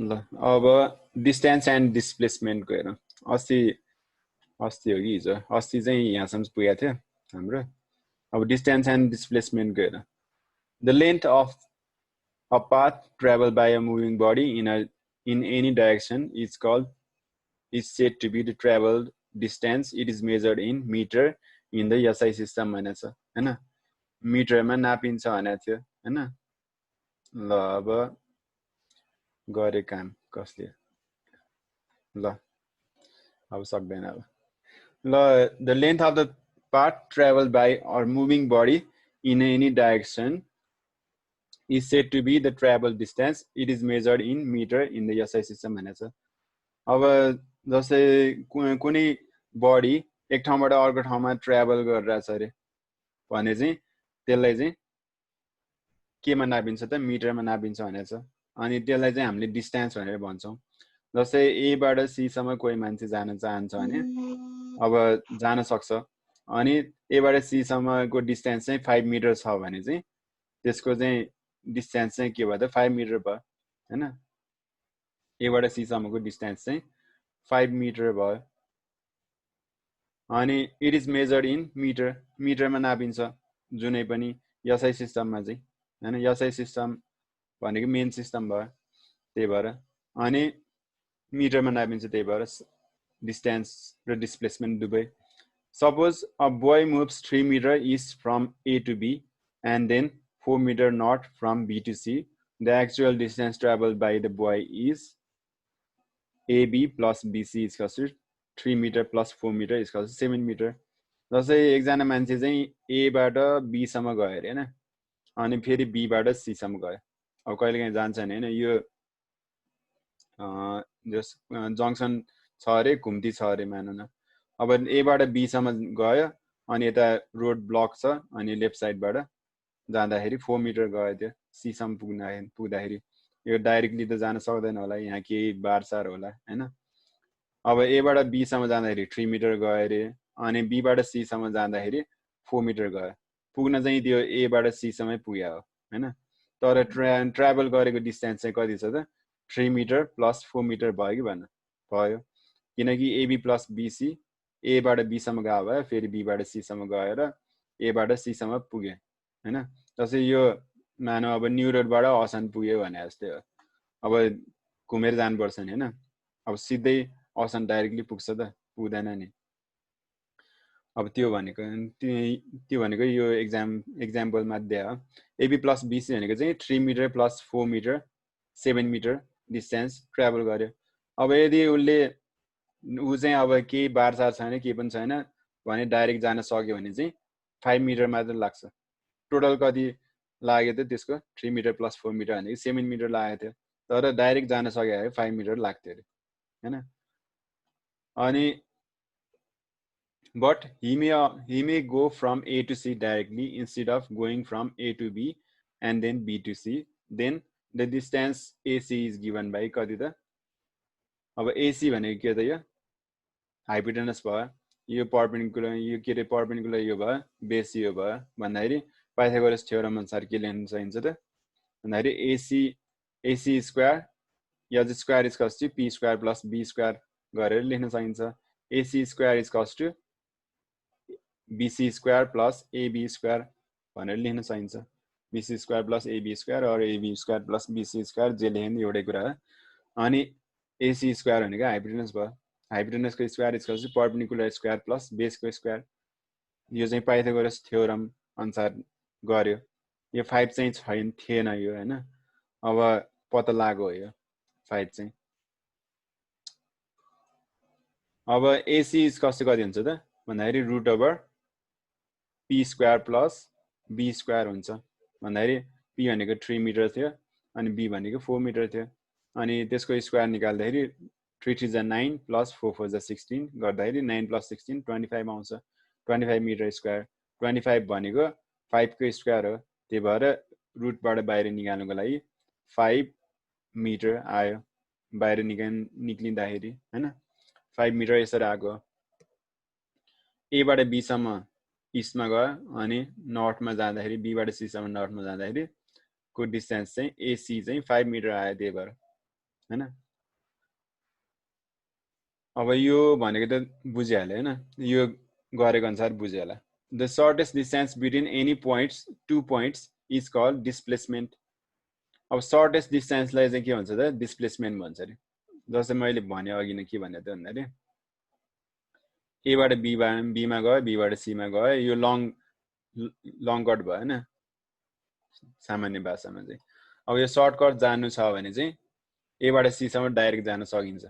ल अब distance and डिस्प्लेसमेन्टको हेरौँ। अस्ति अस्ति हो कि हिजो अस्ति चाहिँ यहाँसम्म पुगेको थियो हाम्रो। अब डिस्टेन्स एन्ड डिस्प्लेसमेन्टको हेरौँ। The length of a path traveled by a moving body in any direction is said to be the traveled distance. It is measured in meter in the SI system भनेछ हैन। मिटरमा नापिन्छ भनेको थियो हैन। ल अब गरे काम कसले ल अब सक्दैन अब। ल the length of the path traveled by or moving body in any direction is said to be the travel distance. It is measured in meter in the SI system भनेछ। अब जस्तै कुनै बडी एक ठाउँबाट अर्को ठाउँमा ट्राभल गरिरहेछ अरे भने चाहिँ त्यसलाई चाहिँ केमा नापिन्छ त मिटरमा नापिन्छ भनेछ। अनि त्यसलाई चाहिँ हामीले डिस्टेन्स भनेर भन्छौँ। जस्तै एबाट सीसम्म कोही मान्छे जान चाहन्छ भने अब जान सक्छ। अनि एबाट सीसम्मको डिस्टेन्स चाहिँ 5 मिटर छ भने चाहिँ त्यसको चाहिँ डिस्टेन्स चाहिँ के भयो त 5 मिटर भयो हैन। एबाट सीसम्मको डिस्टेन्स चाहिँ 5 मिटर भयो। अनि it is measured in metre, मिटरमा नापिन्छ जुनै पनि एसआई सिस्टममा चाहिँ हैन। एसआई सिस्टम भनेको मेन सिस्टम भयो त्यही भएर अनि मिटरमा नापिन्छ त्यही भएर डिस्टेन्स र डिस्प्लेसमेन्ट दुवै। Suppose a boy moves 3 metre east from A to B and then 4 metre north from B to C. The actual distance travelled by the boy is AB plus BC is equal to 3 meter plus 4 meter is equal to 7 meter। जस्तै एकजना मान्छे चाहिँ एबाट बीसम्म गयो अरे हैन। अनि फेरि बीबाट सीसम्म गयो। अब कहिलेकाहीँ जान्छ नि हैन। यो जस जङ्सन छ अरे घुम्ती छ अरे मानौ न। अब एबाट बीसम्म गयो अनि यता रोड ब्लक छ अनि लेफ्ट साइडबाट जाँदाखेरि 4 मिटर गयो त्यो सीसम्म पुग्दाखेरि। यो डाइरेक्टली त जान सक्दैन होला, यहाँ केही बारसार होला हैन। अब एबाट बीसम्म जाँदाखेरि 3 मिटर गयो अरे अनि बीबाट सीसम्म जाँदाखेरि 4 मिटर गयो। पुग्न चाहिँ त्यो एबाट सीसम्मै पुग्यो हो हैन। तर ट्राभल गरेको डिस्टेन्स चाहिँ कति छ त 3 मिटर प्लस 4 मिटर भयो कि भन भयो। किनकि एबी प्लस बीसी एबाट बीसम्म गयो भए फेरि बीबाट सीसम्म गएर एबाट सीसम्म पुग्यो हैन। जस्तै यो मानव अब न्यु रोडबाट असन पुग्यो भने जस्तै हो। अब घुमेर जानुपर्छ नि हैन। अब सिधै असन डाइरेक्टली पुग्छ त पुग्दैन नि। अब त्यो भनेको यो एक्जाम्पल मध्ये हो। एबी प्लस बीसी भनेको चाहिँ 3 metre plus 4 metre 7 metre distance travel गर्यो। अब यदि उसले ऊ चाहिँ अब केही बारसार छैन केही पनि छैन भने डाइरेक्ट जान सक्यो भने चाहिँ 5 मिटर मात्र लाग्छ। टोटल कति लाग्यो त त्यसको 3 मिटर प्लस 4 मिटर भनेको 7 मिटर लागेको थियो। तर डाइरेक्ट जान सक्यो भने 5 मिटर लाग्थ्यो अरे हैन। अनि but he may go from A to C directly instead of going from A to B and then B to C. Then the distance AC is given by कति त अब AC भनेको के त यो हाइपोटेनस भयो। यो परपेन्डिकुलर यो के रे परपेन्डिकुलर यो भयो बेस यो भयो भन्दाखेरि पाइथागोरस थ्योरम अनुसार के लेख्न सकिन्छ त भन्दाखेरि AC square H square is कस to P square plus B square गरेर लेख्न सकिन्छ। AC स्क्वायर इज कस to BC square plus AB square भनेर लेख्न सकिन्छ। BC square plus AB square और AB square plus BC square जे लेख्ने एउटै कुरा हो। अनि AC स्क्वायर भनेको हाइपोटेनस भयो। हाइपोटेनसको square is equal to perpendicular square plus बेसको स्क्वायर। यो चाहिँ पाइथागोरस थ्योरम अनुसार गर्यो। यो 5 चाहिँ थिएन यो हैन। अब पत्ता लाग्यो हो यो 5 चाहिँ। अब AC इज कस कति हुन्छ त भन्दाखेरि root over P square plus B square हुन्छ। भन्दाखेरि पी भनेको 3 मिटर थियो अनि बी भनेको 4 मिटर थियो। अनि त्यसको स्क्वायर निकाल्दाखेरि 3 3 जा 9 प्लस 4 4 जा 16 गर्दाखेरि 9 प्लस 16 25 आउँछ। 25 मिटर स्क्वायर 25 भनेको 5 को स्क्वायर हो। त्यही भएर रुटबाट बाहिर निकाल्नुको लागि 5 मिटर आयो बाहिर निक्लिँदाखेरि हैन। 5 मिटर यसरी आएको। एबाट बीसम्म इस्टमा गयो अनि नर्थमा जाँदाखेरि बीबाट सीसम्म नर्थमा जाँदाखेरि को डिस्टेन्स चाहिँ AC चाहिँ 5 मिटर आयो। त्यही भएर हैन। अब यो भनेको त बुझिहाल्यो हैन, यो गरेको अनुसार बुझ्यो होला। The shortest distance between any points, 2 points is called displacement. अब सर्टेस्ट डिस्टेन्सलाई चाहिँ के भन्छ त डिस्प्लेसमेन्ट भन्छ अरे। जस्तै मैले भने अघि नै के भने त भन्दाखेरि एबाट बीमा गयो, बीबाट सीमा गयो, यो लङ कट भयो हैन सामान्य भाषामा चाहिँ। अब यो सर्टकट जानु छ भने चाहिँ एबाट सी सम्म डाइरेक्ट जान सकिन्छ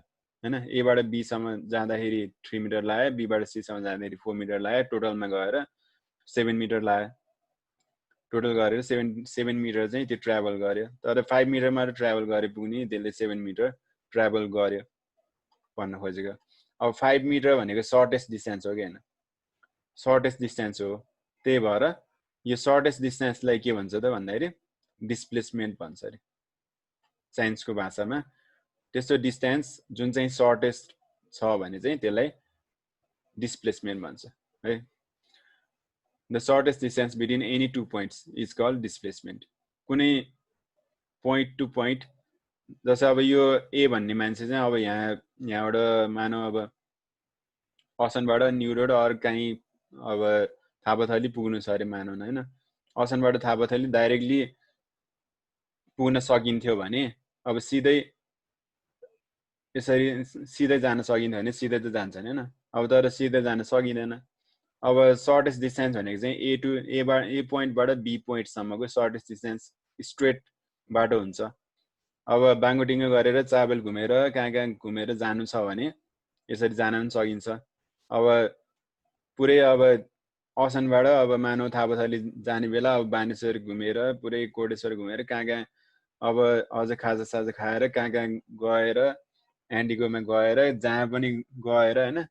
हैन। एबाट बी सम्म जाँदाखेरि 3 मिटर लाग्यो, बीबाट सी सम्म जाँदाखेरि 4 मिटर लाग्यो, टोटलमा गएर 7 मिटर लाग्यो। टोटल गरेर 7 मिटर चाहिँ त्यो ट्राभल गर्यो। तर 5 मिटरमा ट्राभल गरे पुग्ने, त्यसले 7 मिटर ट्राभल गर्यो भन्न खोजेको। अब 5 मिटर भनेको सर्टेस्ट डिस्टेन्स हो कि हैन, सर्टेस्ट डिस्टेन्स हो। त्यही भएर यो सर्टेस्ट डिस्टेन्सलाई के भन्छ त भन्दाखेरि डिस्प्लेसमेन्ट भन्छ अरे साइन्सको भाषामा। त्यस्तो डिस्टेन्स जुन चाहिँ सर्टेस्ट छ भने चाहिँ त्यसलाई डिस्प्लेसमेन्ट भन्छ है। The shortest distance between any 2 points is called displacement. कुनै पोइन्ट टु पोइन्ट, जस्तै अब यो ए भन्ने मान्छे चाहिँ अब यहाँबाट मानौ अब असनबाट न्यु रोड अरू कहीँ अब थापाथली पुग्नु छ अरे मानौ न हैन। असनबाट थापाथली डाइरेक्टली पुग्न सकिन्थ्यो भने अब सिधै यसरी सिधै जान सकिन्थ्यो भने सिधै त जान्छ नि हैन। अब तर सिधै जान सकिँदैन। अब सर्टेस्ट डिस्टेन्स भनेको चाहिँ ए पोइन्टबाट बी पोइन्टसम्मको सर्टेस्ट डिस्टेन्स स्ट्रेट बाटो हुन्छ। अब बाङ्गोटिङ्गो गरेर चाबेल घुमेर कहाँ कहाँ घुमेर जानु छ भने यसरी जान पनि सकिन्छ। अब पुरै अब असनबाट अब मानव थापाथली जाने बेला अब बानेश्वर घुमेर पुरै कोटेश्वर घुमेर कहाँ कहाँ अब अझ खाजा साजा खाएर कहाँ कहाँ गएर एन्डिगोमा गएर जहाँ पनि गएर हैन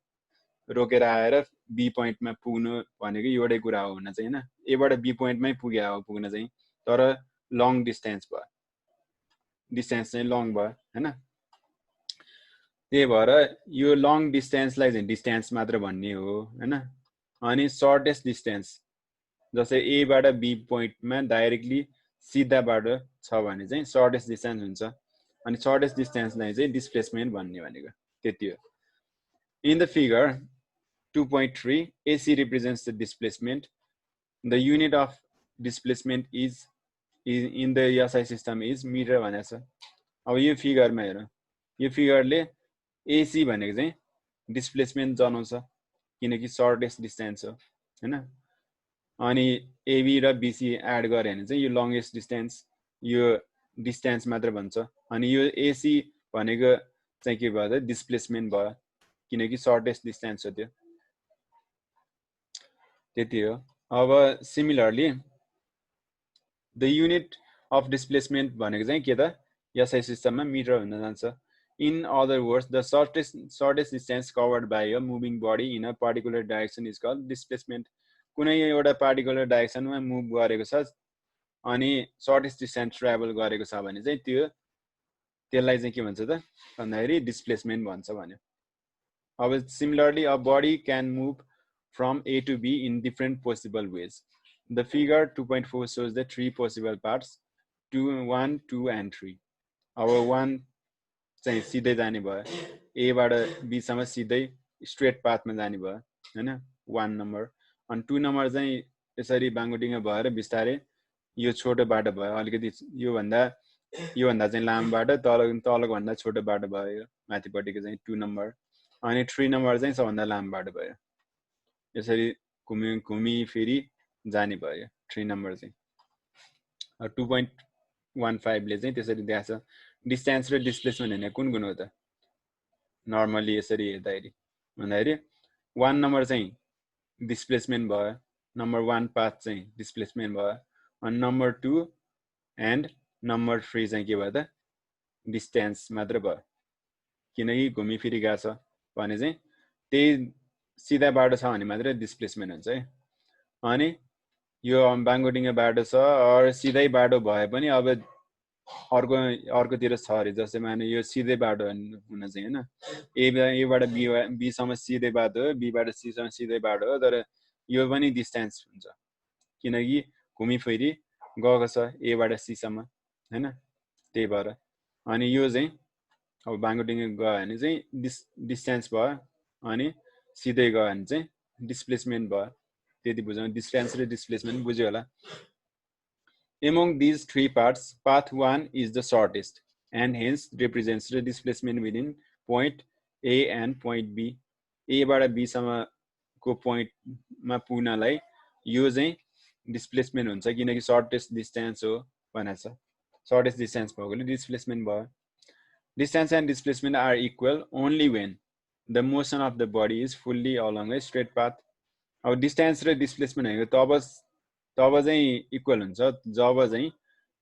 रोकेर आएर बी पोइन्टमा पुग्नु भनेको एउटै कुरा हो हुन चाहिँ हैन। एबाट बी पोइन्टमै पुग्या हो पुग्न चाहिँ, तर लङ डिस्टेन्स भयो, डिस्टेन्स चाहिँ लङ भयो हैन। त्यही भएर यो लङ डिस्टेन्सलाई चाहिँ डिस्टेन्स मात्र भन्ने हो हैन। अनि सर्टेस्ट डिस्टेन्स जस्तै एबाट बी पोइन्टमा डाइरेक्टली सिधा बाटो छ भने चाहिँ सर्टेस्ट डिस्टेन्स हुन्छ। अनि सर्टेस्ट डिस्टेन्सलाई चाहिँ डिस्प्लेसमेन्ट भन्ने भनेको त्यति हो। In the figure 2.3 AC represents the displacement. The unit of displacement is in the SI system is meter भनेको छ। अब यो फिगरमा हेर, यो फिगरले AC भनेको चाहिँ डिस्प्लेसमेन्ट जनाउँछ किनकि सर्टेस्ट डिस्टेन्स हो हैन। अनि AB र BC एड गरे भने चाहिँ यो लङ्गेस्ट डिस्टेन्स, यो डिस्टेन्स मात्र भन्छ। अनि यो AC भनेको चाहिँ के भयो त डिस्प्लेसमेन्ट भयो किनकि सर्टेस्ट डिस्टेन्स हो त्यो, त्यति हो। अब similarly the unit of displacement भनेको चाहिँ के त एसआई सिस्टममा मिटर हुन जान्छ। In other words the shortest distance covered by a moving body in a particular direction is called displacement. कुनै एउटा पार्टिकुलर डाइरेक्सनमा मुभ गरेको छ अनि सर्टेस्ट डिस्टेन्स ट्राभल गरेको छ भने चाहिँ त्यसलाई चाहिँ के भन्छ त भन्दाखेरि डिस्प्लेसमेन्ट भन्छ भन्यो। अब similarly a body can move from A to B in different possible ways. The figure 2.4 shows the three possible parts, 2, 1, 2 and 3. Our 1 चाहिँ सिधै जाने भयो, A बाट B सम्म सिधै स्ट्रेट पाथमा जाने भयो हैन 1 नम्बर। अनि 2 नम्बर चाहिँ यसरी बाङ्गोटिङ्गो भएर बिस्तारै यो छोटो बाटो भयो, अलिकति योभन्दा चाहिँ लामो बाटो, तलको भन्दा छोटो बाटो भयो माथिपट्टिको चाहिँ 2 नम्बर। अनि 3 नम्बर चाहिँ सबभन्दा लामो बाटो भयो, यसरी घुमी फेरि जाने भयो 3 नम्बर चाहिँ। 2.15 ले चाहिँ त्यसरी देखाएको छ। डिस्टेन्स र डिस्प्लेसमेन्ट हैन कुन कुन हो त नर्मली यसरी हेर्दाखेरि भन्दाखेरि 1 नम्बर चाहिँ डिस्प्लेसमेन्ट भयो, नम्बर 1 पाथ चाहिँ डिस्प्लेसमेन्ट भयो, अनि नम्बर 2 एन्ड नम्बर 3 चाहिँ के भयो त डिस्टेन्स मात्र भयो किनकि घुमी फेरि गएको छ भने चाहिँ त्यही सिधा बाटो छ भने मात्र डिस्प्लेसमेन्ट हुन्छ है। अनि यो बाङ्गोटिङ्गो बाटो छ अर सिधै बाटो भए पनि अब अर्कोतिर छ अरे, जस्तै माने यो सिधै बाटो हुन चाहिँ हैन, एबाट बी सम्म सिधै बाटो हो, बीबाट सी सम्म सिधै बाटो हो, तर यो पनि डिस्टेन्स हुन्छ किनकि घुमी फेरि गएको छ एबाट सी सम्म हैन, त्यही भएर। अनि यो चाहिँ अब बाङ्गोटिङ गयो भने चाहिँ डिस्टेन्स भयो अनि सिधै गयो भने चाहिँ डिस्प्लेसमेन्ट भयो त्यति बुझौँ डिस्टेन्स र डिस्प्लेसमेन्ट बुझ्यो होला among these three parts path 1 is the shortest and hence represents the displacement within point A and point B A बाट B सम्मको पोइन्टमा पुग्नलाई यो चाहिँ डिस्प्लेसमेन्ट हुन्छ किनकि सर्टेस्ट डिस्टेन्स हो भनेको छ shortest distance भएकोले displacement भयो distance and displacement are equal only when the motion of the body is fully along a straight path अब डिस्टेन्स र डिस्प्लेसमेन्ट भनेको तब चाहिँ इक्वल हुन्छ जब चाहिँ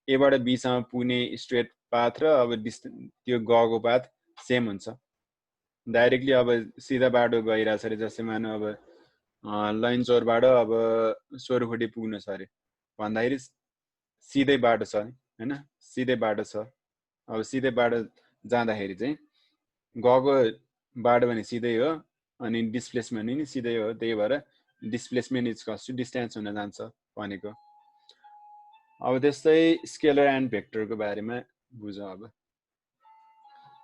ए बाट बी सम्म पुग्ने स्ट्रेट पाथ र अब त्यो गएको पाथ सेम हुन्छ डाइरेक्टली अब सिधा बाटो गइरहेछ अरे जस्तै मानु अब लैनचौरबाट अब सोरखोटी पुग्नु छ अरे भन्दाखेरि सिधै बाटो छ हैन सिधै बाटो छ अब सिधै बाटो जाँदाखेरि चाहिँ गएको बाटो भने सिधै हो अनि डिस्प्लेसमेन्ट नि सिधै हो त्यही भएर displacement is equals to distance हुन जान्छ भनेको अब त्यस्तै स्केलर एन्ड भेक्टरको बारेमा बुझौँ अब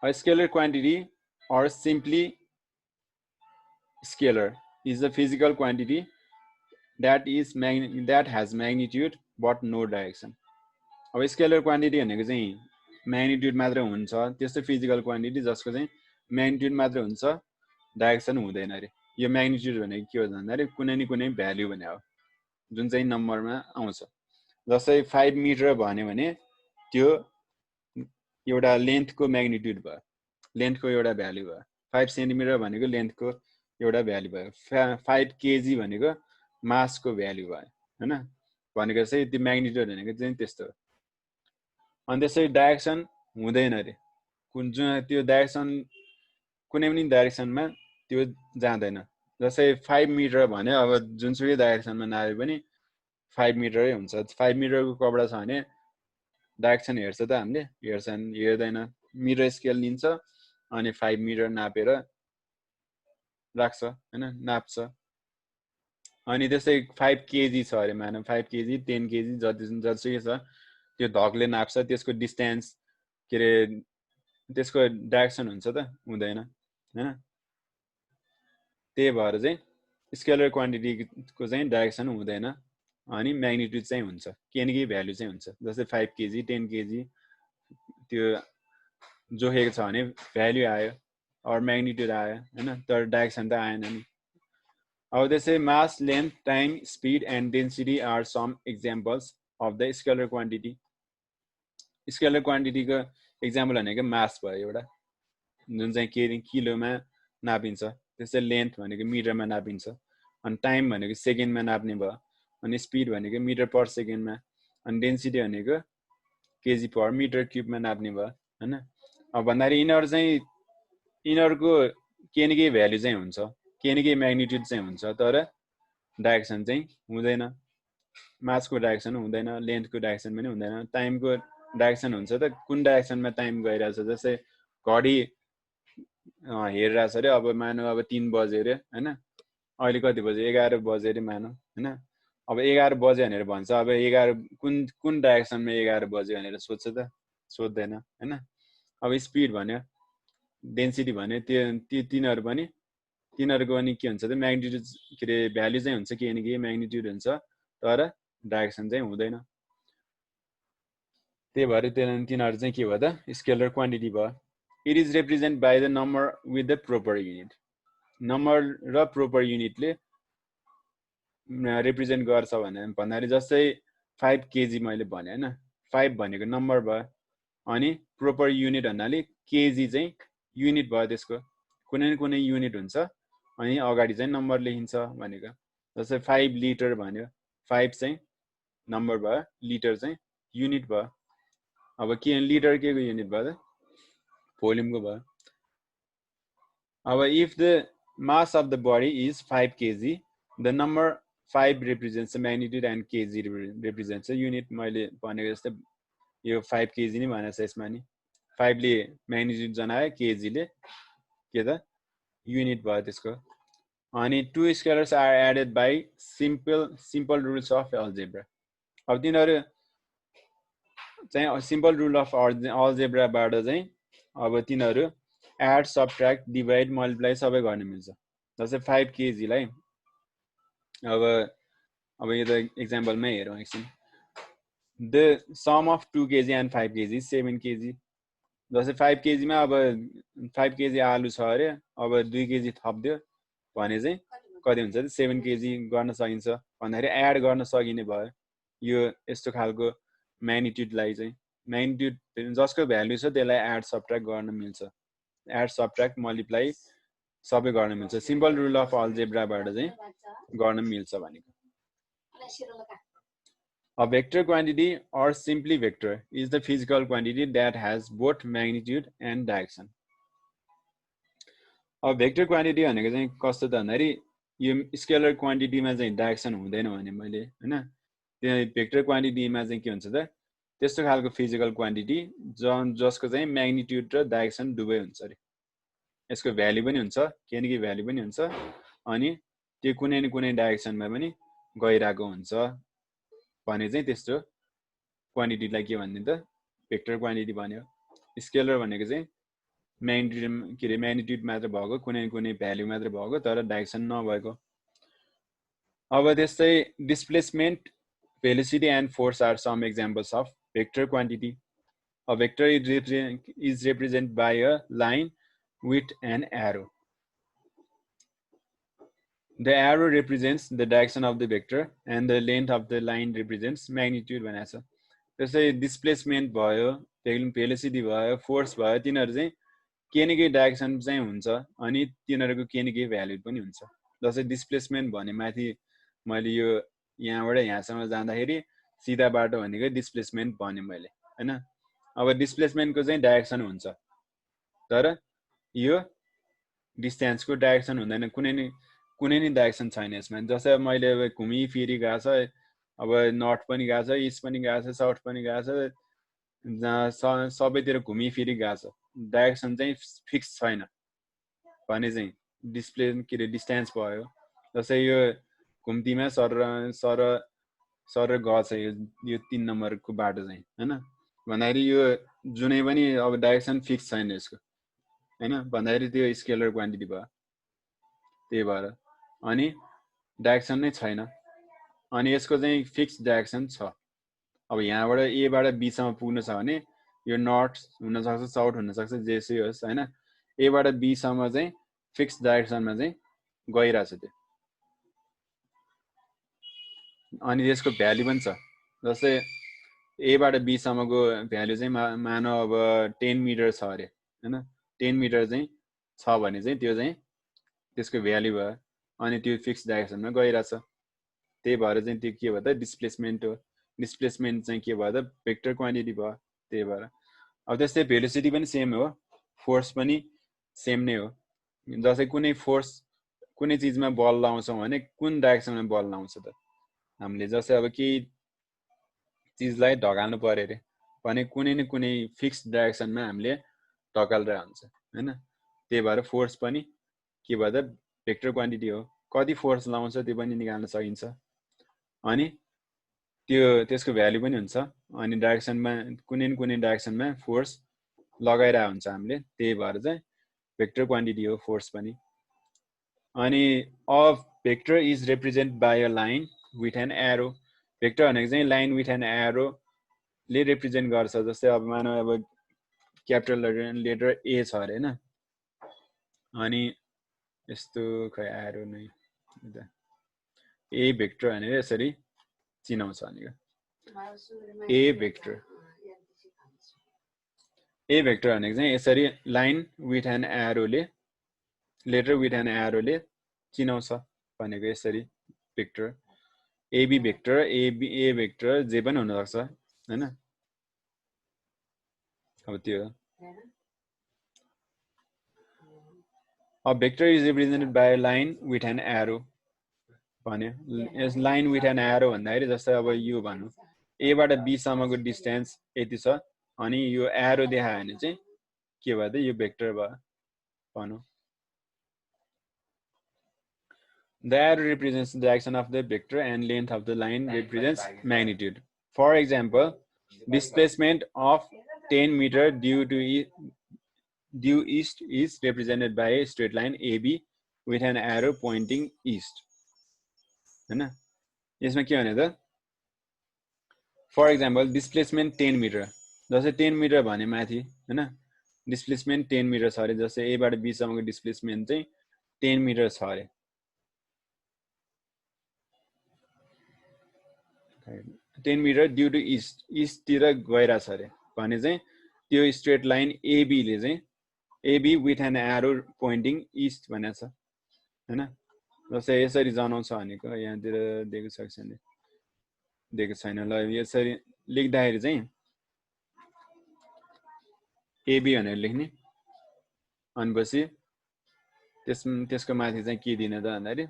a scalar quantity or simply scalar is a physical quantity that has magnitude but no direction अब स्केलर क्वान्टिटी भनेको चाहिँ म्याग्निट्युड मात्र हुन्छ त्यस्तो फिजिकल क्वान्टिटी जसको चाहिँ म्याग्निट्युड मात्र हुन्छ डाइरेक्सन हुँदैन अरे यो म्याग्निट्युड भनेको के हो भन्दाखेरि कुनै न कुनै भ्यालु भने हो जुन चाहिँ नम्बरमा आउँछ जस्तै 5 मिटर भन्यो भने त्यो एउटा लेन्थको म्याग्निट्युड भयो लेन्थको एउटा भ्यालु भयो 5 सेन्टिमिटर भनेको लेन्थको एउटा भ्यालु भयो 5 केजी भनेको मासको भ्यालु भयो हैन भनेको चाहिँ त्यो म्याग्निट्युड भनेको चाहिँ त्यस्तो हो अनि त्यसै डाइरेक्सन हुँदैन रे कुन त्यो डाइरेक्सन कुनै पनि डाइरेक्सनमा त्यो जाँदैन जस्तै 5 मिटर भने अब जुनसुकै डाइरेक्सनमा नाभे पनि 5 मिटरै हुन्छ 5 मिटरको कपडा छ भने डाइरेक्सन हेर्छ त हामीले हेर्दैन मिटर स्केल लिन्छ अनि 5 मिटर नापेर राख्छ हैन नाप्छ अनि त्यसै 5 केजी छ अरे मानौ 5 केजी 10 केजी जतिसुकै छ त्यो धकले नाप्छ त्यसको डिस्टेन्स के रे त्यसको डाइरेक्सन हुन्छ त हुँदैन हैन त्यही भएर चाहिँ स्केलर क्वान्टिटीको चाहिँ डाइरेक्सन हुँदैन अनि म्याग्निट्युड चाहिँ हुन्छ के न के भ्यालु चाहिँ हुन्छ जस्तै 5 केजी 10 केजी त्यो जोखेको छ भने भ्यालु आयो और म्याग्निट्युड आयो हैन तर डाइरेक्सन त आएन नि अब त्यसै mass length time speed and density are some examples of the scalar quantity scalar क्वान्टिटीको एक्जाम्पल भनेको मास भयो एउटा जुन चाहिँ किलोमा नापिन्छ त्यसै लेन्थ भनेको मिटरमा नापिन्छ अनि टाइम भनेको सेकेन्डमा नाप्ने भयो अनि स्पिड भनेको मिटर पर सेकेन्डमा अनि डेन्सिटी भनेको केजी पर मिटर क्युबमा नाप्ने भयो हैन अब भन्दाखेरि यिनीहरुको के न के भ्यालु चाहिँ हुन्छ के न के म्याग्निट्युड चाहिँ हुन्छ तर डाइरेक्सन चाहिँ हुँदैन मासको डाइरेक्सन हुँदैन लेन्थको डाइरेक्सन पनि हुँदैन टाइमको डाइरेक्सन हुन्छ त कुन डाइरेक्सनमा टाइम गइरहेछ जस्तै घडी हेरिरहेछ अरे अब मानौ अब 3 बजे अरे हैन अहिले कति बजे 11 बजे अरे मानौ हैन अब 11 बजे भनेर भन्छ अब 11 कुन डाइरेक्सनमा 11 बजे भनेर सोध्छ त सोध्दैन हैन अब स्पिड भन्यो डेन्सिटी भन्यो त्यो तिनीहरुको पनि के हुन्छ त म्याग्निट्युड के रे भ्यालु चाहिँ हुन्छ के न के म्याग्निट्युड हुन्छ तर डाइरेक्सन चाहिँ हुँदैन त्यही भएर तिनीहरु चाहिँ के भयो त स्केलर क्वान्टिटी भयो it is represent by the number with the proper unit number र प्रोपर युनिटले रिप्रेजेन्ट गर्छ भन्दाखेरि जस्तै 5 केजी मैले भने हैन 5 भनेको नम्बर भयो अनि प्रोपर युनिट भन्नाले केजी चाहिँ युनिट भयो त्यसको कुनै न कुनै युनिट हुन्छ अनि अगाडि चाहिँ नम्बर लेखिन्छ भनेको जस्तै 5 लिटर भन्यो 5 चाहिँ नम्बर भयो लिटर चाहिँ युनिट भयो अब के लिटर के को युनिट भयो त भोल्युमको भयो अब if the mass of the body is 5 kg the number 5 represents the magnitude and kg represents the unit मैले भनेको जस्तै यो 5 kg नि भनेछ यसमा नि 5 ले म्याग्निट्युड जनायो kg ले के त युनिट भयो त्यसको अनि two scalars are added by simple rules of algebra अब तिनीहरु चाहिँ सिम्पल रुल अफ अल्जेब्रा बाट चाहिँ अब तिनीहरू एड सबट्र्याक्ट डिभाइड मल्टिप्लाई सबै गर्न मिल्छ जस्तै 5 kg लाई अब यो त एक्जाम्पलमै हेरौँ एकछिन the sum of 2 kg and 5 kg is 7 kg जस्तै 5 kg मा अब 5 kg आलु छ अरे अब 2 kg थप्दियो भने चाहिँ कति हुन्छ 7 kg गर्न सकिन्छ भन्दाखेरि एड गर्न सकिने भयो यो यस्तो खालको म्याग्निट्युडलाई चाहिँ म्याग्निट्युड जसको भ्यालु छ त्यसलाई एड सबट्र्याक्ट गर्न मिल्छ एड सबट्र्याक्ट मल्टिप्लाई सबै गर्न मिल्छ सिम्पल रुल अफ अलजेब्राबाट चाहिँ गर्न मिल्छ भनेको A vector quantity or simply vector is the physical quantity that has both magnitude and direction. अब भेक्टर क्वान्टिटी भनेको चाहिँ कस्तो त भन्दाखेरि यो स्केलर क्वान्टिटीमा चाहिँ डाइरेक्सन हुँदैन भने मैले हैन त्यो भेक्टर क्वान्टिटीमा चाहिँ के हुन्छ त त्यस्तो खालको फिजिकल क्वान्टिटी जसको चाहिँ म्याग्निट्युड र डाइरेक्सन दुवै हुन्छ अरे यसको भ्यालु पनि हुन्छ केही भ्यालु पनि हुन्छ अनि त्यो कुनै न कुनै डाइरेक्सनमा पनि गइरहेको हुन्छ भने चाहिँ त्यस्तो क्वान्टिटीलाई के भन्ने त भेक्टर क्वान्टिटी भन्यो स्केलर भनेको चाहिँ म्याग्निट्युड मात्र भएको कुनै न कुनै भ्यालु मात्र भएको तर डाइरेक्सन नभएको अब त्यस्तै displacement velocity and force are some examples of vector quantity. A vector is represented by a line with an arrow. The arrow represents the direction of the vector and the length of the line represents magnitude भनेको छ त्यसै displacement भयो velocity भयो force भयो तिनीहरु चाहिँ के न के डाइरेक्सन चाहिँ हुन्छ अनि तिनीहरुको के न के भ्यालु पनि हुन्छ जस्तै डिस्प्लेसमेन्ट भने माथि मैले यो यहाँबाट यहाँसम्म जाँदाखेरि सिधा बाटो भनेको डिस्प्लेसमेन्ट भने मैले हैन अब डिस्प्लेसमेन्टको चाहिँ डाइरेक्सन हुन्छ तर यो डिस्टेन्सको डाइरेक्सन हुँदैन कुनै नि डाइरेक्सन छैन यसमा जस्तै मैले अब घुमी फिरी गएको छ अब नर्थ पनि गएको छ इस्ट पनि गएको छ साउथ पनि गएको छ सबैतिर घुमी फिरी गएको छ डाइरेक्सन चाहिँ फिक्स छैन भने चाहिँ डिस्प्ले के रे डिस्टेन्स भयो जस्तै यो घुम्तीमा सर गछ यो 3 नम्बरको बाटो चाहिँ हैन भन्दाखेरि यो जुनै पनि अब डाइरेक्सन फिक्स छैन यसको हैन भन्दाखेरि त्यो स्केलर क्वान्टिटी भयो त्यही भएर अनि डाइरेक्सन नै छैन अनि यसको चाहिँ फिक्स डाइरेक्सन छ अब यहाँबाट ए बाट बी सम्म पुग्न छ भने यो नर्थ हुन सक्छ साउथ हुन सक्छ जेसै होस् हैन ए बाट बी सम्म चाहिँ फिक्स डाइरेक्सनमा चाहिँ गइराछ त्यो अनि यसको भ्यालु पनि छ जस्तै ए बाट बी सम्मको भ्यालु चाहिँ मानौ अब 10 मिटर छ अरे हैन 10 मिटर चाहिँ छ भने चाहिँ त्यो चाहिँ त्यसको भ्यालु भयो अनि त्यो फिक्स डाइरेक्सनमा गइराछ त्यही भएर चाहिँ त्यो के भयो त डिस्प्लेसमेन्ट हो डिस्प्लेसमेन्ट चाहिँ के भयो त भेक्टर क्वान्टिटी भयो त्यही भएर अब त्यस्तै भेलोसिटी पनि सेम हो फोर्स पनि सेम नै हो जस्तै कुनै फोर्स कुनै चीजमा बल लाउँछौं भने कुन डाइरेक्सनमा बल लाउँछ त हामीले जस्तै अब के चीजलाई ढगाल्नु पर्यो रे भने कुनै न कुनै फिक्स डाइरेक्सनमा हामीले ढगालिरहेको हुन्छ हैन त्यही भएर फोर्स पनि के भयो त भेक्टर क्वान्टिटी हो कति फोर्स लाउँछ त्यो पनि निकाल्न सकिन्छ अनि त्यसको भ्यालु पनि हुन्छ अनि डाइरेक्सनमा कुनै न कुनै डाइरेक्सनमा फोर्स लगाइरहेको हुन्छ हामीले त्यही भएर चाहिँ भेक्टर क्वान्टिटी हो फोर्स पनि अनि a vector is represented by a line with an arrow vector भनेको चाहिँ लाइन with an arrow ले रिप्रेजेन्ट गर्छ जस्तै अब मानौ अब क्यापिटल लेटर ए छ अरे हैन अनि यस्तो खै एरो नै ए भेक्टर भनेर यसरी चिनाउँछ भनेको ए भेक्टर भनेको चाहिँ यसरी लाइन with an arrow ले लेटर with an arrow ले चिनाउँछ भनेको यसरी vector AB vector A vector जे पनि हुन सक्छ हैन अब त्यो A vector is represented by a line with an arrow भने यस लाइन with an arrow भन्दाखेरि जस्तै अब यो भन्नु A बाट B सम्मको डिस्टेन्स यति छ अनि यो एरो देखायो भने चाहिँ के भयो त यो भेक्टर भयो भन्नु The arrow represents the direction of the vector and length of the line represents magnitude. For example, displacement of 10 meter due to due east is represented by a straight line AB with an arrow pointing east. हैन यसमा के भने त for example displacement 10 metre जस्तै 10 metre भने माथि हैन displacement 10 metre छ अरे जस्तै A बाट B सम्मको डिस्प्लेसमेन्ट चाहिँ 10 मिटर छ अरे 10 मिटर ड्यू टु ईस्ट तिर गइरा छ अरे भने चाहिँ त्यो स्ट्रेट लाइन AB ले चाहिँ AB with an arrow pointing east भनेको छ हैन जस्तै यसरी जनाउँछ भनेको यहाँतिर दिएको छ कि दिएको छैन ल यसरी लेख्दाखेरि चाहिँ AB भनेर लेख्ने अनपछि त्यसको माथि चाहिँ के दिने त भन्दाखेरि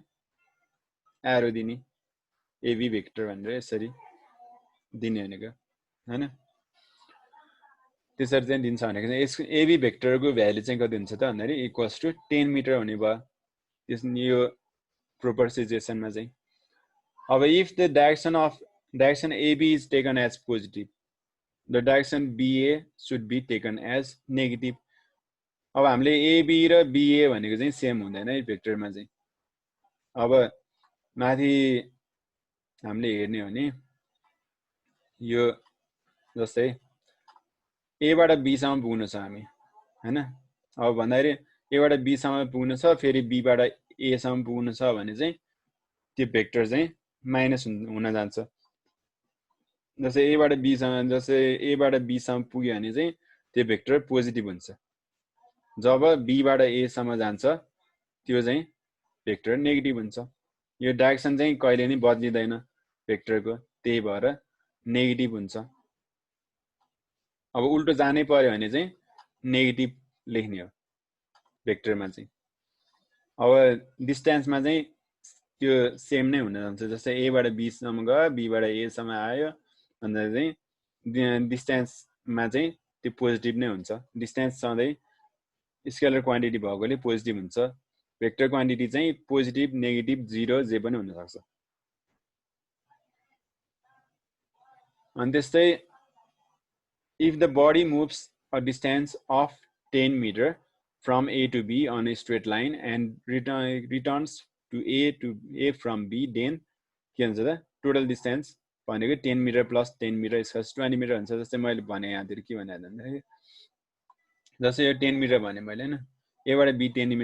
एरो दिने AB भेक्टर भनेर यसरी दिने भनेको हैन त्यसरी चाहिँ दिन्छ भनेको चाहिँ यसको AB भेक्टरको भ्यालु चाहिँ कति हुन्छ त भन्दाखेरि इक्वल्स टु 10 मिटर हुने भयो त्यस यो proper situation मा चाहिँ अब if the direction AB is taken as positive the direction BA should be taken as negative अब हामीले AB र BA भनेको चाहिँ सेम हुँदैन है भेक्टरमा चाहिँ अब माथि हामीले हेर्ने हो भने यो जस्तै A बाट B सम्म पुग्नु छ हामी हैन अब भन्दाखेरि A बाट B सम्म पुग्नु छ फेरि B बाट A सम्म पुग्नु छ भने चाहिँ त्यो भेक्टर चाहिँ माइनस हुन जान्छ जस्तै A बाट B सम्म जस्तै A बाट B सम्म पुग्यो भने चाहिँ त्यो भेक्टर पोजिटिभ हुन्छ जब B बाट A सम्म जान्छ त्यो चाहिँ भेक्टर नेगेटिभ हुन्छ यो डाइरेक्सन चाहिँ कहिले नि बदलिदैन भेक्टरको त्यही भएर नेगेटिभ हुन्छ अब उल्टो जानै पर्यो भने चाहिँ नेगेटिभ लेख्ने हो भेक्टरमा चाहिँ अब डिस्टेन्समा चाहिँ त्यो सेम नै हुन जान्छ जस्तै A बाट B सम्म गयो B बाट A सम्म आयो भन्दा चाहिँ डिस्टेन्समा चाहिँ त्यो पोजिटिभ नै हुन्छ डिस्टेन्स सधैँ स्केलर क्वान्टिटी भएकोले पोजिटिभ हुन्छ भेक्टर क्वान्टिटी चाहिँ पोजिटिभ नेगेटिभ जिरो जे पनि हुन सक्छ अनि त्यस्तै if the body moves a distance of 10 meter from A to B on a straight line and returns to A from B then के हुन्छ त टोटल डिस्टेन्स भनेको 10 metre plus 10 metre square 20 metre हुन्छ जस्तै मैले भने यहाँतिर के भने भन्दाखेरि जस्तै यो 10 मिटर भने मैले हैन A बाट B 10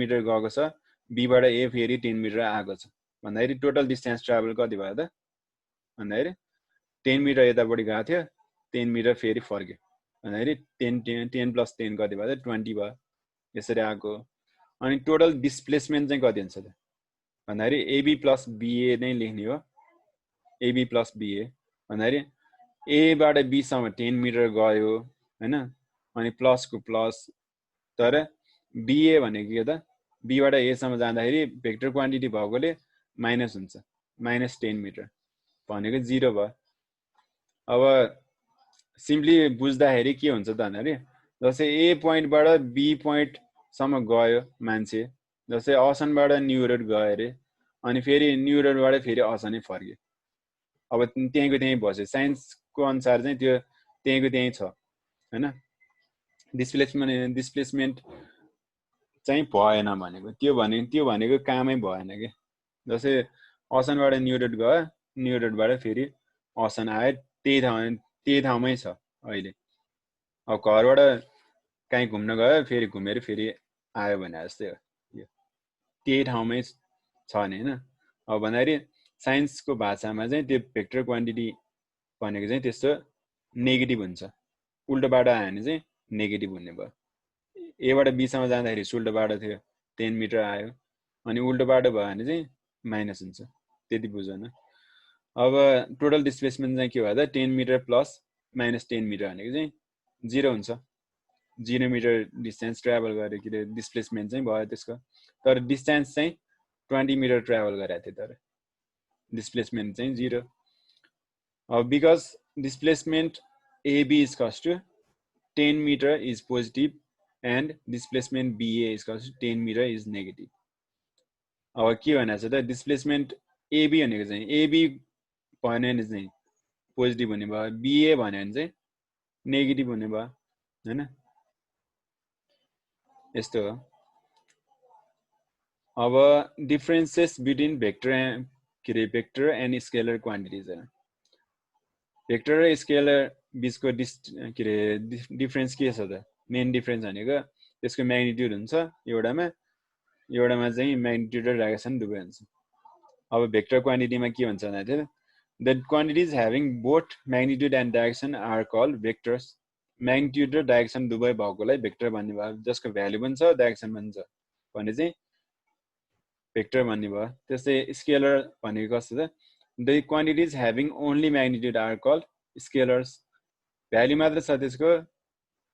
मिटर गएको छ B बाट A फेरि 10 मिटर आएको छ भन्दाखेरि टोटल डिस्टेन्स ट्राभल कति भयो त भन्दाखेरि 10 मिटर यतापट्टि गएको थियो 10 मिटर फेरि फर्क्यो भन्दाखेरि 10 प्लस 10 कति भयो त 20 भयो यसरी आएको अनि टोटल डिस्प्लेसमेन्ट चाहिँ कति हुन्छ त भन्दाखेरि AB प्लस BA नै लेख्ने हो AB प्लस BA भन्दाखेरि A बाट B सम्म 10 मिटर गयो हैन अनि प्लसको प्लस तर BA भनेको के त B बाट A सम्म जाँदाखेरि भेक्टर क्वान्टिटी भएकोले माइनस हुन्छ -10 मिटर भनेको 0 भयो अब सिम्पली बुझ्दाखेरि के हुन्छ त भन्दाखेरि जस्तै A पोइन्टबाट B पोइन्ट सम्म गयो मान्छे जस्तै असनबाट न्यू रोड गयो अरे अनि फेरि न्यू रोडबाट फेरि असनै फर्क्यो अब त्यहीँको त्यहीँ बस्यो साइन्सको अनुसार चाहिँ त्यो त्यहीँको त्यहीँ छ हैन डिस्प्लेसमेन्ट चाहिँ भएन भनेको त्यो भनेको कामै भएन के जस्तै असनबाट न्यू रोड गयो न्यू रोडबाट फेरि असन आयो त्यही ठाउँमै छ अहिले अब घरबाट कहीँ घुम्न गयो फेरि घुमेर फेरि आयो भने जस्तै हो यो त्यही ठाउँमै छ नि हैन अब भन्दाखेरि साइन्सको भाषामा चाहिँ त्यो भेक्टर क्वान्टिटी भनेको चाहिँ त्यस्तो नेगेटिभ हुन्छ उल्टो बाटो आयो भने चाहिँ नेगेटिभ हुने भयो A बाट B सम्म जाँदाखेरि उल्टो बाटो थियो 10 मिटर आयो अनि उल्टो बाटो भयो भने चाहिँ माइनस हुन्छ त्यति बुझ्नु अब टोटल डिस्प्लेसमेन्ट चाहिँ के भयो त 10 मिटर प्लस -10 मिटर भनेको चाहिँ 0 हुन्छ 0 मिटर डिस्टेन्स ट्राभल गरेको के डिस्प्लेसमेन्ट चाहिँ भयो त्यसको तर डिस्टेन्स चाहिँ 20 मिटर ट्राभल गरेको थियो तर डिस्प्लेसमेन्ट चाहिँ 0 अब because displacement AB is equals to 10 meter is positive and displacement BA is equals to 10 meter is negative अब के भनेको छ त डिस्प्लेसमेन्ट AB भनेको चाहिँ AB भन्यो भने चाहिँ पोजिटिभ हुने भयो BA भन्यो भने चाहिँ नेगेटिभ हुने भयो हैन यस्तो हो अब differences between vector vector and scalar quantities vector र स्केलर बिचको डिफरेन्स के छ त मेन डिफरेन्स भनेको त्यसको म्याग्निट्युड हुन्छ एउटामा चाहिँ म्याग्निट्युड र डाइरेक्सन दुवै हुन्छ अब भेक्टर क्वान्टिटीमा के हुन्छ भन्दाखेरि the quantities having both magnitude and direction are called vectors magnitude र डाइरेक्सन दुवै भएकोलाई भेक्टर भन्ने भयो जसको भ्यालु पनि छ डाइरेक्सन पनि छ भने चाहिँ भेक्टर भन्ने भयो त्यस्तै स्केलर भनेको कस्तो छ the quantities having only magnitude are called scalars value मात्र छ त्यसको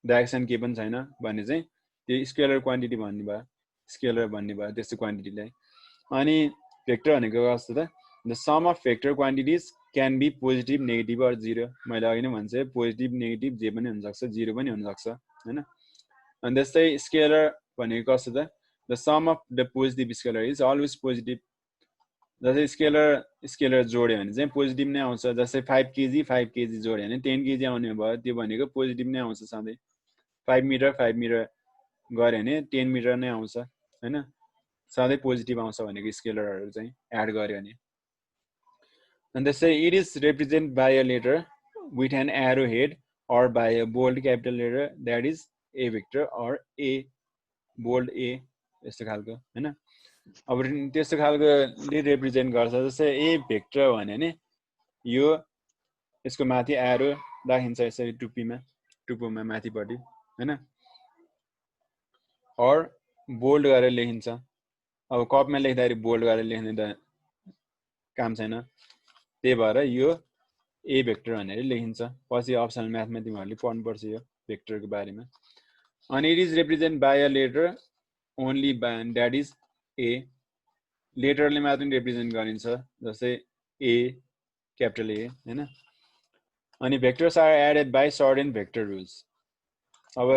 डाइरेक्सन के पनि छैन भने चाहिँ त्यो स्केलर क्वान्टिटी भन्ने भयो स्केलर भन्ने भयो त्यस्तो क्वान्टिटीलाई अनि भेक्टर भनेको कस्तो त the sum of vector quantities can be positive negative or zero मैले अघि नै भन्छ पोजिटिभ नेगेटिभ जे पनि हुनसक्छ जिरो पनि हुनसक्छ होइन अनि त्यस्तै स्केलर भनेको कस्तो त the sum of the positive scalar is always positive जस्तै स्केलर जोड्यो भने चाहिँ पोजिटिभ नै आउँछ जस्तै 5 केजी जोड्यो भने 10 केजी आउने भयो त्यो भनेको पोजिटिभ नै आउँछ सधैँ 5 मिटर गऱ्यो भने 10 मिटर नै आउँछ होइन सधैँ पोजिटिभ आउँछ भनेको स्केलरहरू चाहिँ एड गर्यो भने अनि त्यसै it is represent by a letter with an arrow head or by a bold capital letter that is a vector or a bold A यस्तो खालको होइन अब त्यस्तो खालकोले रिप्रेजेन्ट गर्छ जस्तै ए भेक्टर भन्यो भने यो यसको माथि एरो राखिन्छ यसरी टुप्पोमा माथिपट्टि होइन अर बोल्ड गरेर लेखिन्छ अब कपमा लेख्दाखेरि बोल्ड गरेर लेख्ने त काम छैन त्यही भएर यो ए भेक्टर भनेर लेखिन्छ पछि अप्सनल म्याथमा तिमीहरूले पढ्नुपर्छ यो भेक्टरको बारेमा अनि it is represent by a letter only that is a लेटरले मात्र रिप्रेजेन्ट गरिन्छ जस्तै ए क्यापिटल ए होइन अनि vectors are added by certain vector rules अब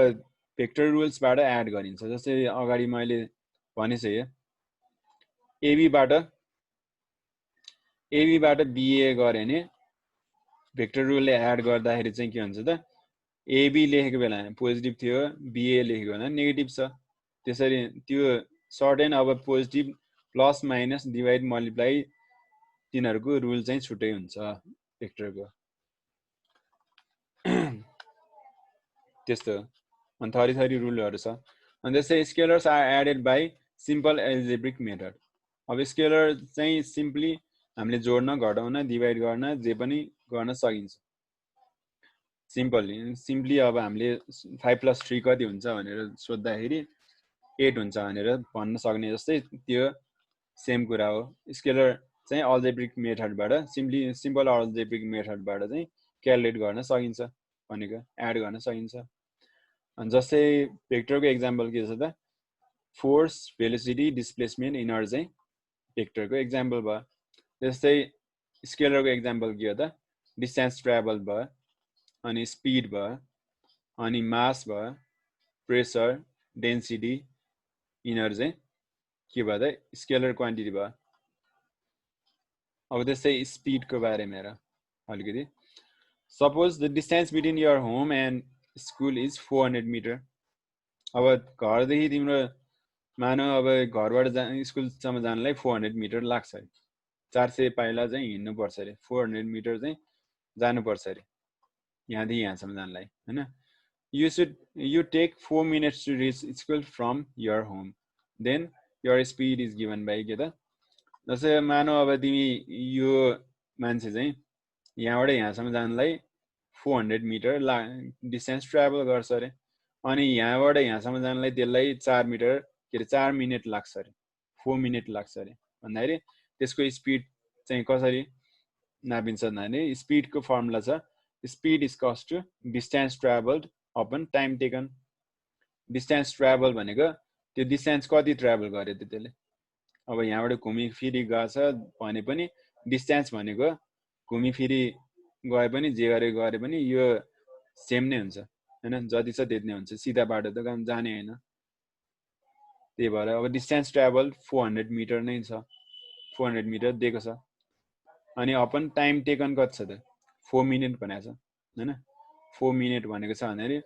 भेक्टर रुल्सबाट एड गरिन्छ जस्तै अगाडि मैले भनिसकेँ एबीबाट बिए गऱ्यो भने भेक्टर रुलले एड गर्दाखेरि चाहिँ के हुन्छ त एबी लेखेको बेला पोजिटिभ थियो बिए लेखेको बेला नेगेटिभ छ त्यसरी त्यो सर्टेन अब positive plus minus divide multiply तिनीहरूको रुल चाहिँ छुट्टै हुन्छ भेक्टरको त्यस्तो अनि थरी रुलहरू छ अनि त्यस्तै scalars are added by simple algebraic method अब स्केलर चाहिँ सिम्पली हामीले जोड्न घटाउन डिभाइड गर्न जे पनि गर्न सकिन्छ सिम्पली अब हामीले 5 + 3 कति हुन्छ भनेर सोद्धाखेरि 8 हुन्छ भनेर भन्न सक्ने जस्तै त्यो सेम कुरा हो स्केलर चाहिँ अल्जेब्रिक मेथडबाट सिम्पल अल्जेब्रिक मेथडबाट चाहिँ क्यालकुलेट गर्न सकिन्छ भनेको एड गर्न सकिन्छ अनि जस्तै भेक्टरको एक्जाम्पल के छ त फोर्स भेलोसिटी डिस्प्लेसमेन्ट इनर्जी चाहिँ भेक्टरको एक्जाम्पल भयो त्यस्तै स्केलरको एक्जाम्पल के हो त डिस्टेन्स ट्राभल भयो अनि स्पिड भयो अनि मास भयो प्रेसर डेन्सिटी इनर्जी के भयो त स्केलर क्वान्टिटी भयो अब त्यस्तै स्पिडको बारेमा हेर अलिकति suppose the distance between your home and school is 400 metre अब घरदेखि तिम्रो मानौ अब घरबाट स्कुलसम्म जानलाई 400 मिटर लाग्छ अरे 400 पाइला चाहिँ हिँड्नुपर्छ अरे 400 मिटर चाहिँ जानुपर्छ अरे यहाँदेखि यहाँसम्म जानलाई होइन you take 4 minutes to reach school from your home then your speed is given by के त जस्तै मानौ अब तिमी यो मान्छे चाहिँ यहाँबाट यहाँसम्म जानलाई 400 मिटर डिस्टेन्स ट्राभल गर्छ अरे अनि यहाँबाट यहाँसम्म जानलाई त्यसलाई 4 मिनट लाग्छ अरे 4 मिनट लाग्छ अरे भन्दाखेरि त्यसको स्पिड चाहिँ कसरी नापिन्छ भन्दाखेरि स्पिडको फर्मुला छ speed is cost to distance travelled upon time taken distance travel भनेको त्यो डिस्टेन्स कति ट्राभल गर्यो त्यसले अब यहाँबाट घुमिफिरी गएछ भने पनि डिस्टेन्स भनेको घुमिफिरी गए पनि जे गरे पनि यो सेम नै हुन्छ हैन जति छ त्यति नै हुन्छ सिधा बाटो त काम जाने हैन त्यही भएर अब डिस्टेन्स ट्राभल 400 मिटर नै छ 400 मिटर दिएको छ अनि अपन टाइम टेकन कति छ त 4 मिनेट भनेको छ हैन 4 मिनेट भनेको छ भन्दाखेरि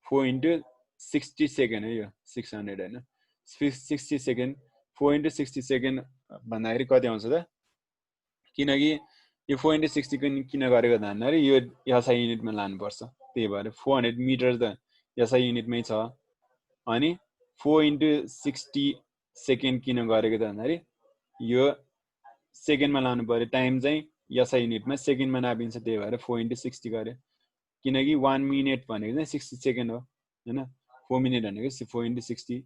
4 * 60 सेकेन्ड है यो 600 हैन 60 सेकेन्ड 4 into 60 सेकेन्ड भन्दाखेरि कति आउँछ त किनकि यो 4 into 60 किन गरेको भन्दाखेरि यो एसआई युनिटमा लानुपर्छ त्यही भएर 400 मिटर त एसआई युनिटमै छ अनि 4 into 60 सेकेन्ड किन गरेको त भन्दाखेरि यो सेकेन्डमा लानु पर्यो टाइम चाहिँ एसआई युनिटमा सेकेन्डमा नापिन्छ त्यही भएर 4 into 60 गर्यो किनकि 1 मिनेट भनेको चाहिँ 60 सेकेन्ड हो हैन 4 मिनेट भनेको 4 into 60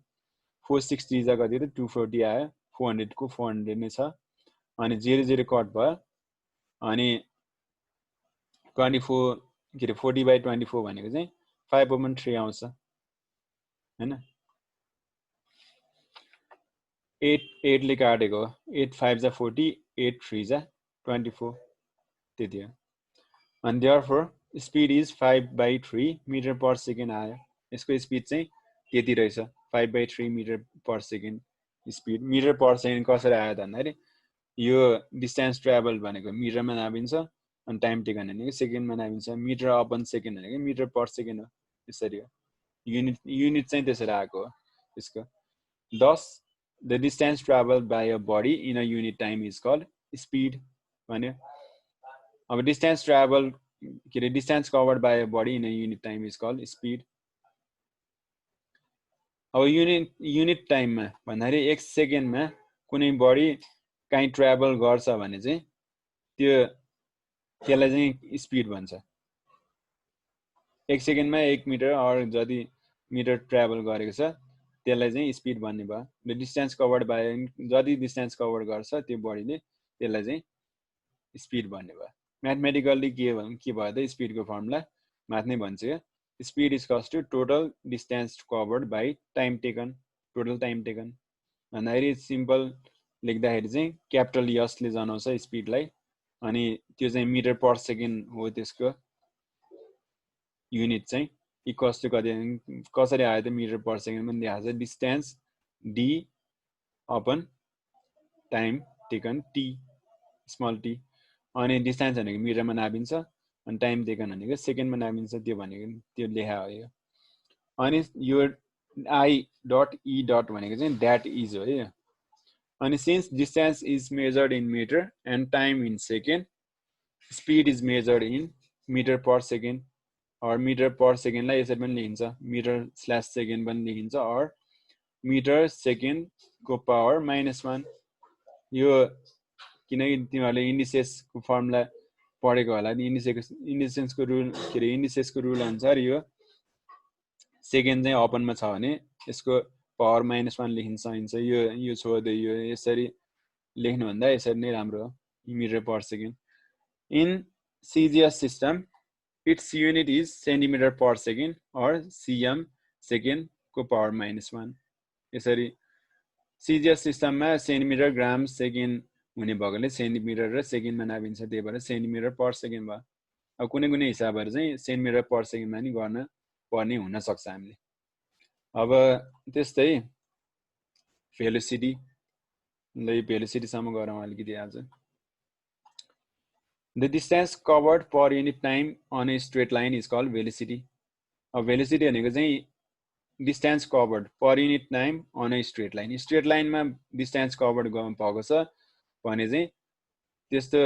460 जा कति त 240 आयो 400 को 400 नै छ अनि 0 कट भयो अनि 24 के रे 40/24 भनेको चाहिँ 5/3 आउँछ हैन 8 ले काटेको 8 5 जा 40 8 3 जा 24 त्यति हो and therefore speed is 5/3 meter per second आयो यसको स्पिड चाहिँ त्यति रहेछ 5/3 meter per second speed metre per second कसरी आयो त भन्दाखेरि यो डिस्टेन्स ट्राभल भनेको मिटरमा नापिन्छ अनि टाइम टेकन भनेको सेकेन्डमा नापिन्छ मिटर अपन सेकेन्ड भनेको मिटर पर सेकेन्ड हो यसरी हो युनिट चाहिँ त्यसरी आएको हो यसको thus the distance traveled by a body in a unit time is called speed भन्यो अब distance travel के रे distance covered by a body in a unit time is called speed अब युनिट टाइममा भन्दाखेरि 1 सेकेन्डमा कुनै बडी कहीँ ट्राभल गर्छ भने चाहिँ त्यसलाई चाहिँ स्पिड भन्छ 1 सेकेन्डमा 1 मिटर अर जति मिटर ट्राभल गरेको छ त्यसलाई चाहिँ स्पिड भन्ने भयो द डिस्टेन्स कभर्ड बाइ जति डिस्टेन्स कभर गर्छ त्यो बडीले त्यसलाई चाहिँ स्पिड भन्ने भयो म्याथमेटिकल्ली के भयो त स्पिडको फर्मुला म्याथ नै भन्छ स्पिड इज कस to total distance covered by time taken total time taken भन्दाखेरि सिम्पल लेख्दाखेरि चाहिँ क्यापिटल यसले जनाउँछ स्पिडलाई अनि त्यो चाहिँ मिटर पर सेकेन्ड हो त्यसको युनिट चाहिँ इक्वल्स टु कसरी आयो त मिटर पर सेकेन्ड पनि देखाएको छ distance D upon time taken T small T अनि डिस्टेन्स भनेको मिटरमा नापिन्छ अनि टाइम टेकन भनेको सेकेन्डमा नापिन्छ त्यो भनेको त्यो लेखा हो यो अनि यो आई डट ई डट भनेको चाहिँ द्याट इज हो यो अनि since distance is measured in metre and time in second speed is measured in metre per second or metre per सेकेन्डलाई यसरी पनि लेखिन्छ मिटर स्ल्यास सेकेन्ड पनि लेखिन्छ अर मिटर सेकेन्डको पावर -1 यो किनकि तिमीहरूले इन्डिसेसको फर्मुला पढेको होला इन्डिसेसको रुल के अरे इन्डिसेसको रुल अनुसार यो सेकेन्ड चाहिँ अपनमा छ भने यसको पावर -1 लेखिन सकिन्छ यो छोड्दै यो यसरी लेख्नुभन्दा यसरी नै राम्रो हो metre per second in CGS system it's unit is centimetre per second or cm सेकेन्डको पावर -1 यसरी सिजिएस सिस्टममा सेन्टिमिटर ग्राम सेकेन्ड हुने भएकोले सेन्टिमिटर र सेकेन्डमा नापिन्छ त्यही भएर सेन्टिमिटर पर सेकेन्ड भयो अब कुनै हिसाबहरू चाहिँ सेन्टिमिटर पर सेकेन्डमा नि गर्न पर्ने हुन सक्छ हामीले अब त्यस्तै भेलोसिटी ल भेलोसिटीसम्म गरौँ अलिकति आज the distance covered per unit time on a straight line is called velocity अब भेलोसिटी भनेको चाहिँ distance covered per unit time on a straight लाइनमा डिस्टेन्स कभर्ड भएको छ भने चाहिँ त्यस्तो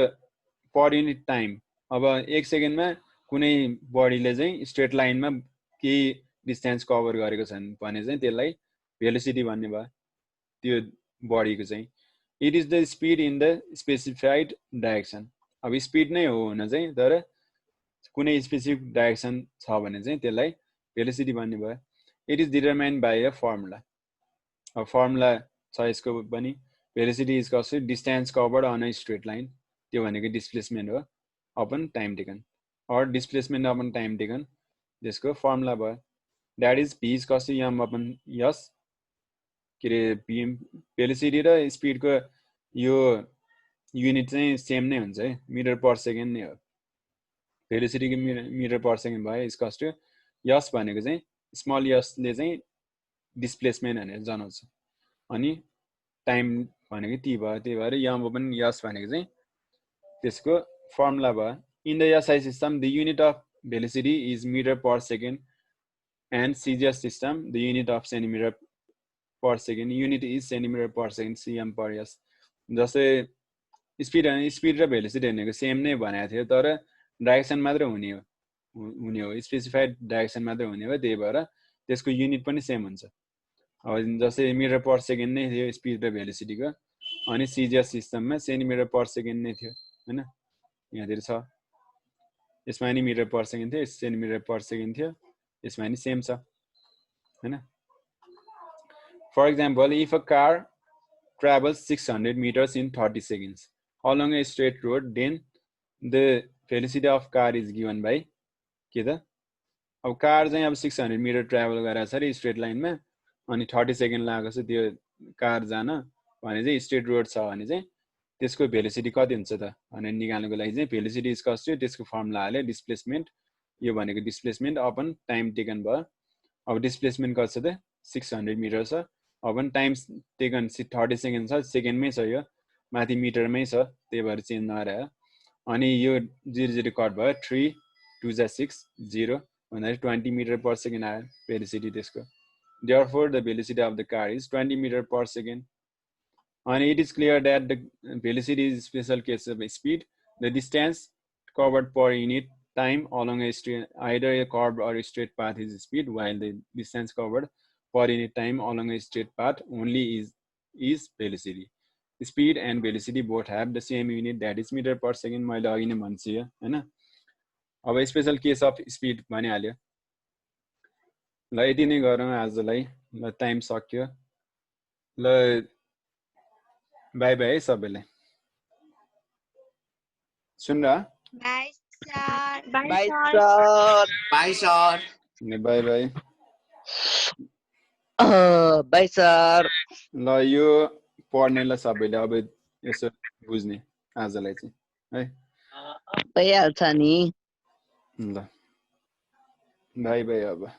पर युनिट टाइम अब 1 सेकेन्डमा कुनै बडीले चाहिँ स्ट्रेट लाइनमा केही डिस्टेन्स कभर गरेको छ भने चाहिँ त्यसलाई भेलोसिटी भन्ने भयो त्यो बडीको चाहिँ it is the speed in the specified direction अब स्पिड नै हो हुन चाहिँ तर कुनै स्पेसिफिक डाइरेक्सन छ भने चाहिँ त्यसलाई भेलोसिटी भन्ने भयो it is determined by a formula अब फर्मुला छ यसको पनि velocity is cos distance covered on a straight line त्यो भनेको डिस्प्लेसमेन्ट हो upon time taken or displacement upon time taken त्यसको फर्मुला भयो that is v is cos yam upon यस के अरे भेलोसिटी र स्पिडको यो युनिट चाहिँ सेम नै हुन्छ है मिटर पर सेकेन्ड नै हो भेलोसिटीको मिटर पर सेकेन्ड भयो इज कस टु यस भनेको चाहिँ स्मल यसले चाहिँ डिस्प्लेसमेन्ट भनेर जनाउँछ अनि टाइम भनेको टी भयो त्यही भएर यम पनि यस भनेको चाहिँ त्यसको फर्मुला भयो in the SI system the unit of velocity is metre per second and CGS system, the unit of centimeter per second, unit is centimeter per second, cm per s. जस्तै स्पिड र velocity भनेको same नै भनेको थियो, तर direction मात्र हुने हो, स्पेसिफाइड डाइरेक्सन मात्र हुने हो, त्यही भएर त्यसको युनिट पनि सेम हुन्छ। अब जस्तै मिटर पर सेकेन्ड नै थियो स्पिड र भेलोसिटीको, अनि CGS सिस्टममा सेन्टिमिटर पर सेकेन्ड नै थियो हैन, यहाँतिर छ। यसमा नि मिटर पर सेकेन्ड थियो, सेन्टिमिटर पर सेकेन्ड थियो, यसमा नि सेम छ हैन। For example, if a car travels 600 meters in 30 seconds along a straight road, then the velocity of car is given by के त, अब कार चाहिँ अब 600 मिटर ट्राभल गरेको छ रे स्ट्रेट लाइनमा, अनि 30 सेकेन्ड लागेको छ त्यो कार जान भने चाहिँ स्ट्रेट रोड छ भने चाहिँ त्यसको भेलोसिटी कति हुन्छ त भनेर निकाल्नको लागि चाहिँ भेलोसिटी इज इक्वल्स टु त्यसको फर्मुला हाले डिस्प्लेसमेन्ट, यो भनेको डिस्प्लेसमेन्ट अपन टाइम टेकन भयो। अब डिस्प्लेसमेन्ट कति छ त 600 मिटर छ, अपन टाइम टेकन 30 सेकेन्ड छ, सेकेन्डमै छ, यो माथि मिटरमै छ, त्यही भएर चेन्ज नगरायो। अनि यो 0 कट भयो, 3 2 जा 6 0 भन्दाखेरि 20 मिटर पर सेकेन्ड आयो भेलोसिटी त्यसको। Therefore, the velocity of the car is 20 meter per second. And it is clear that the velocity is special case of speed. The distance covered per unit time along a straight, either a curved or a straight path is speed, while the distance covered per unit time along a straight path only is velocity. Speed and velocity both have the same unit, that is meter per second. मैले अघि नै भन्छु हैन। अब special case of speed भनिहाल्यो। ल यति नै गरौँ आजलाई, ल टाइम सक्यो, ल बाई बाई है सबैलाई। सुन र, by sir. By sir. By sir. By by. By sir. ल यो पढ्ने ल सबैले, अब यसो बुझ्ने आजलाई चाहिँ है, भइहाल्छ नि। ल बाई बाई अब।